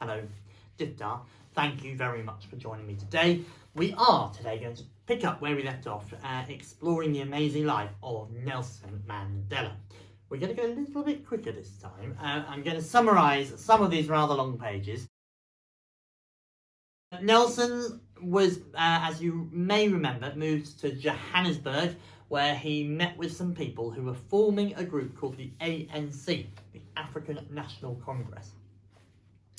Hello, Diftar. Thank you very much for joining me today. We are today going to pick up where we left off, exploring the amazing life of Nelson Mandela. We're going to go a little bit quicker this time. I'm going to summarise some of these rather long pages. Nelson was, as you may remember, moved to Johannesburg, where he met with some people who were forming a group called the ANC, the African National Congress.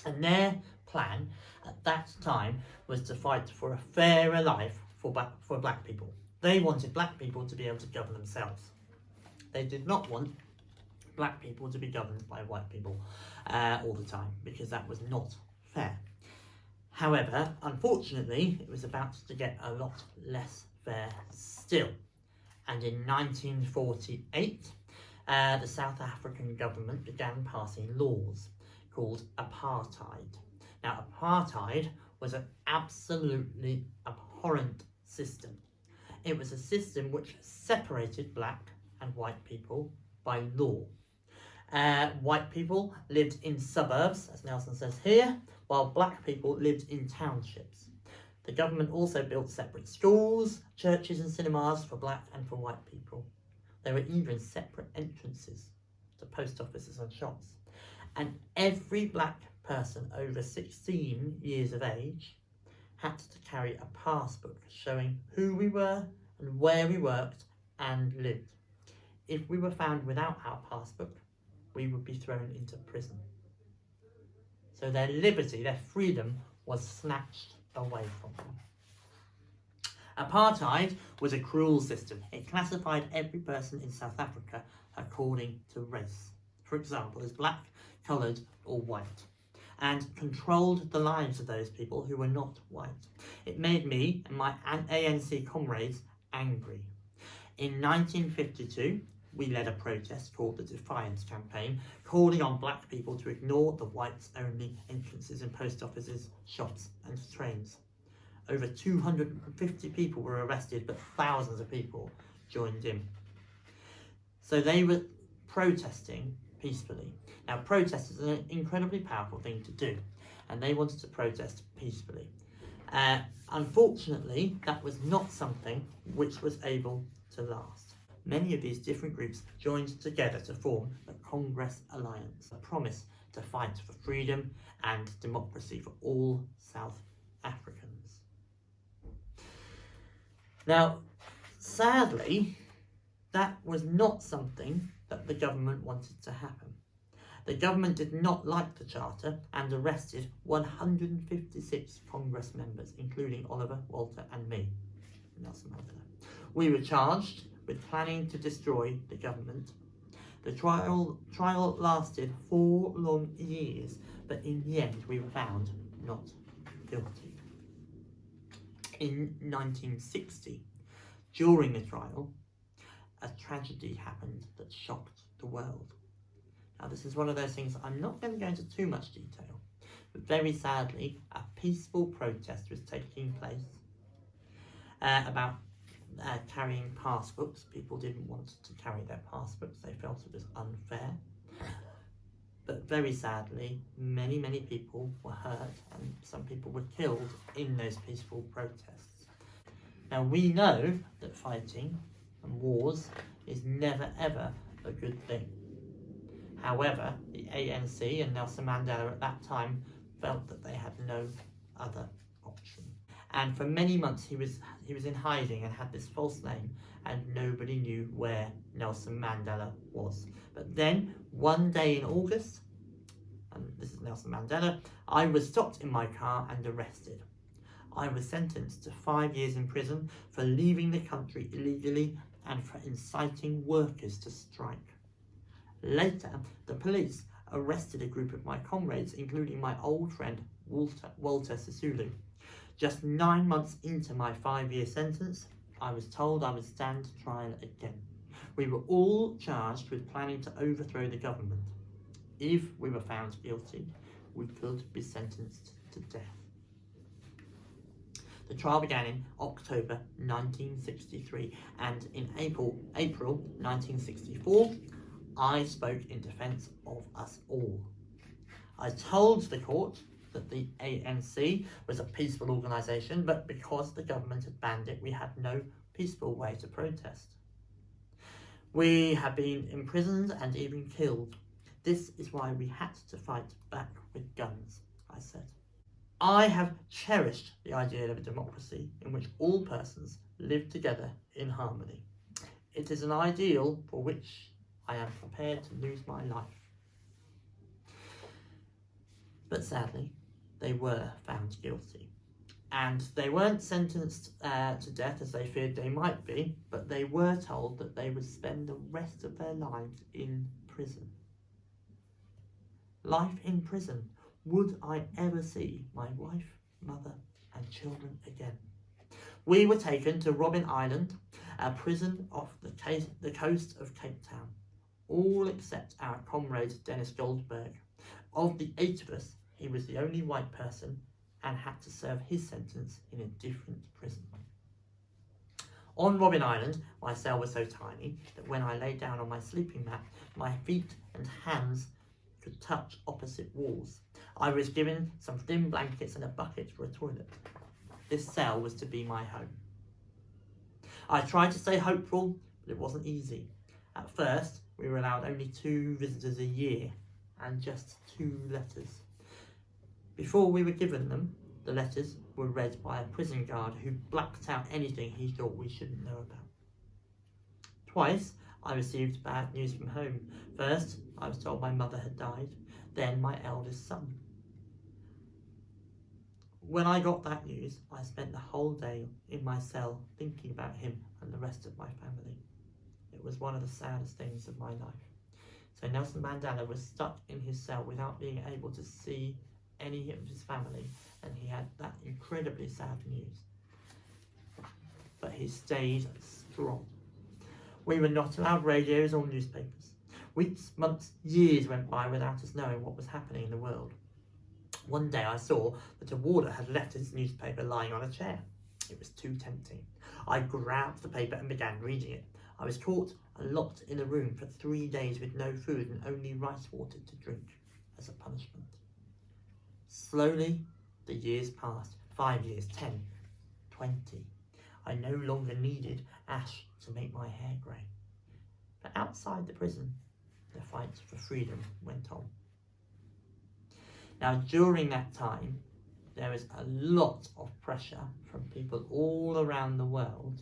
And their plan at that time was to fight for a fairer life for black people. They wanted black people to be able to govern themselves. They did not want black people to be governed by white people all the time, because that was not fair. However, unfortunately, it was about to get a lot less fair still. And in 1948, the South African government began passing laws called apartheid. Now, apartheid was an absolutely abhorrent system. It was a system which separated black and white people by law. White people lived in suburbs, as Nelson says here, while black people lived in townships. The government also built separate schools, churches and cinemas for black and for white people. There were even separate entrances to post offices and shops. And every black person over 16 years of age had to carry a passbook showing who we were and where we worked and lived. If we were found without our passbook, we would be thrown into prison. So their liberty, their freedom, was snatched away from them. Apartheid was a cruel system. It classified every person in South Africa according to race. For example, as black, coloured or white, and controlled the lives of those people who were not white. It made me and my ANC comrades angry. In 1952, we led a protest called the Defiance Campaign, calling on black people to ignore the whites-only entrances in post offices, shops and trains. Over 250 people were arrested, but thousands of people joined in. So they were protesting peacefully. Now, protest is an incredibly powerful thing to do, and they wanted to protest peacefully. Unfortunately, that was not something which was able to last. Many of these different groups joined together to form the Congress Alliance, a promise to fight for freedom and democracy for all South Africans. Now, sadly, that was not something that the government wanted to happen. The government did not like the charter and arrested 156 Congress members, including Oliver, Walter and me, Nelson Mandela. We were charged with planning to destroy the government. The trial lasted 4 long years, but in the end we were found not guilty. In 1960, during the trial, a tragedy happened that shocked the world. Now, this is one of those things I'm not going to go into too much detail, but very sadly, a peaceful protest was taking place about carrying passbooks. People didn't want to carry their passbooks, they felt it was unfair. But very sadly, many people were hurt and some people were killed in those peaceful protests. Now, we know that fighting and wars is never ever a good thing. However, the ANC and Nelson Mandela at that time felt that they had no other option. And for many months he was in hiding and had this false name, and nobody knew where Nelson Mandela was. But then, one day in August, and this is Nelson Mandela, I was stopped in my car and arrested. I was sentenced to 5 years in prison for leaving the country illegally and for inciting workers to strike. Later, the police arrested a group of my comrades, including my old friend Walter Sisulu. Just 9 months into my 5-year sentence, I was told I would stand trial again. We were all charged with planning to overthrow the government. If we were found guilty, we could be sentenced to death. The trial began in October 1963, and in April 1964, I spoke in defence of us all. I told the court that the ANC was a peaceful organisation, but because the government had banned it, we had no peaceful way to protest. We had been imprisoned and even killed. This is why we had to fight back with guns, I said. I have cherished the idea of a democracy in which all persons live together in harmony. It is an ideal for which I am prepared to lose my life. But sadly, they were found guilty. And they weren't sentenced to death as they feared they might be, but they were told that they would spend the rest of their lives in prison. Life in prison. Would I ever see my wife, mother and children again? We were taken to Robben Island, a prison off the coast of Cape Town. All except our comrade Dennis Goldberg. Of the 8 of us, he was the only white person and had to serve his sentence in a different prison. On Robben Island, my cell was so tiny that when I lay down on my sleeping mat, my feet and hands could touch opposite walls. I was given some thin blankets and a bucket for a toilet. This cell was to be my home. I tried to stay hopeful, but it wasn't easy. At first, we were allowed only 2 visitors a year and just 2 letters. Before we were given them, the letters were read by a prison guard who blacked out anything he thought we shouldn't know about. Twice, I received bad news from home. First, I was told my mother had died, then my eldest son. When I got that news, I spent the whole day in my cell thinking about him and the rest of my family. It was one of the saddest things of my life. So Nelson Mandela was stuck in his cell without being able to see any of his family, and he had that incredibly sad news. But he stayed strong. We were not allowed radios or newspapers. Weeks, months, years went by without us knowing what was happening in the world. One day I saw that a warder had left his newspaper lying on a chair. It was too tempting. I grabbed the paper and began reading it. I was caught and locked in a room for 3 days with no food and only rice water to drink as a punishment. Slowly, the years passed. 5 years, 10, 20. I no longer needed ash to make my hair grey. But outside the prison, the fight for freedom went on. Now, during that time, there was a lot of pressure from people all around the world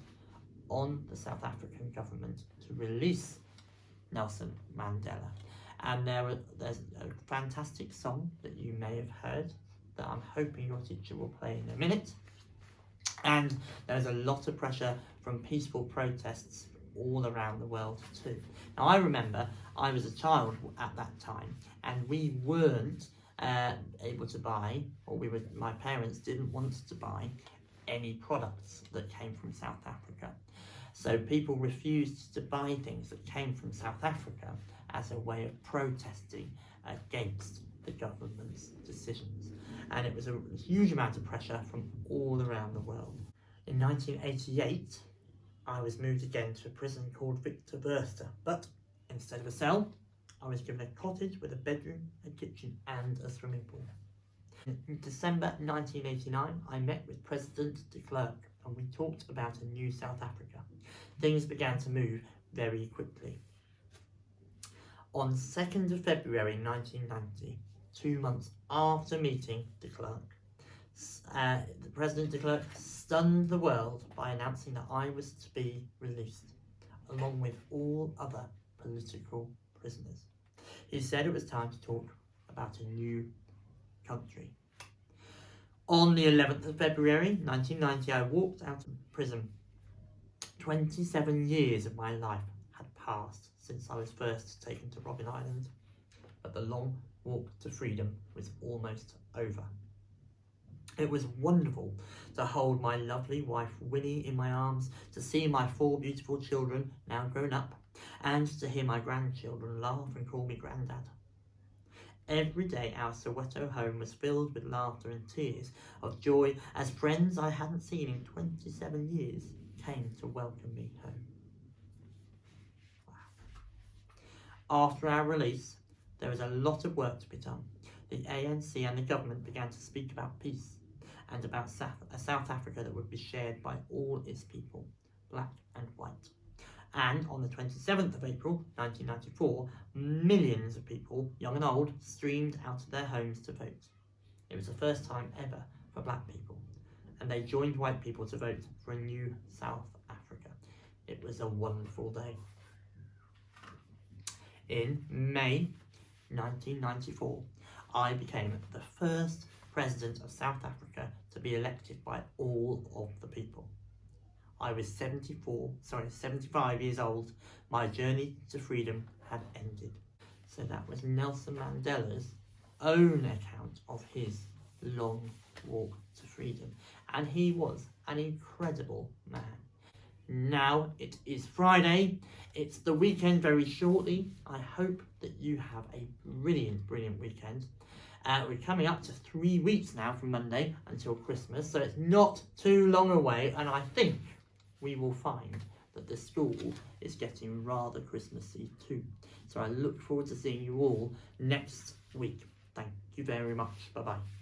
on the South African government to release Nelson Mandela. And there's a fantastic song that you may have heard that I'm hoping your teacher will play in a minute. And there's a lot of pressure from peaceful protests all around the world too. Now I remember I was a child at that time and we weren't able to buy, or my parents didn't want to buy any products that came from South Africa. So people refused to buy things that came from South Africa as a way of protesting against the government's decisions. And it was a huge amount of pressure from all around the world. In 1988, I was moved again to a prison called Victor Verster, but instead of a cell, I was given a cottage with a bedroom, a kitchen and a swimming pool. In December 1989, I met with President de Klerk and we talked about a new South Africa. Things began to move very quickly. On 2nd of February 1990, 2 months after meeting de Klerk, the President de Klerk stunned the world by announcing that I was to be released, along with all other political prisoners. He said it was time to talk about a new country. On the 11th of February 1990, I walked out of prison. 27 years of my life had passed since I was first taken to Robben Island, but the long walk to freedom was almost over. It was wonderful to hold my lovely wife Winnie in my arms, to see my 4 beautiful children, now grown up, and to hear my grandchildren laugh and call me Grandad. Every day our Soweto home was filled with laughter and tears of joy as friends I hadn't seen in 27 years came to welcome me home. Wow. After our release, there was a lot of work to be done. the ANC and the government began to speak about peace and about a South Africa that would be shared by all its people, black and white. And on the 27th of April 1994, millions of people, young and old, streamed out of their homes to vote. It was the first time ever for black people, and they joined white people to vote for a new South Africa. It was a wonderful day. In May 1994, I became the first president of South Africa to be elected by all of the people. I was 75 years old. My journey to freedom had ended. So that was Nelson Mandela's own account of his long walk to freedom. And he was an incredible man. Now it is Friday. It's the weekend very shortly. I hope that you have a brilliant weekend. We're coming up to 3 weeks now from Monday until Christmas, so it's not too long away, and I think we will find that the school is getting rather Christmassy too. So I look forward to seeing you all next week. Thank you very much. Bye-bye.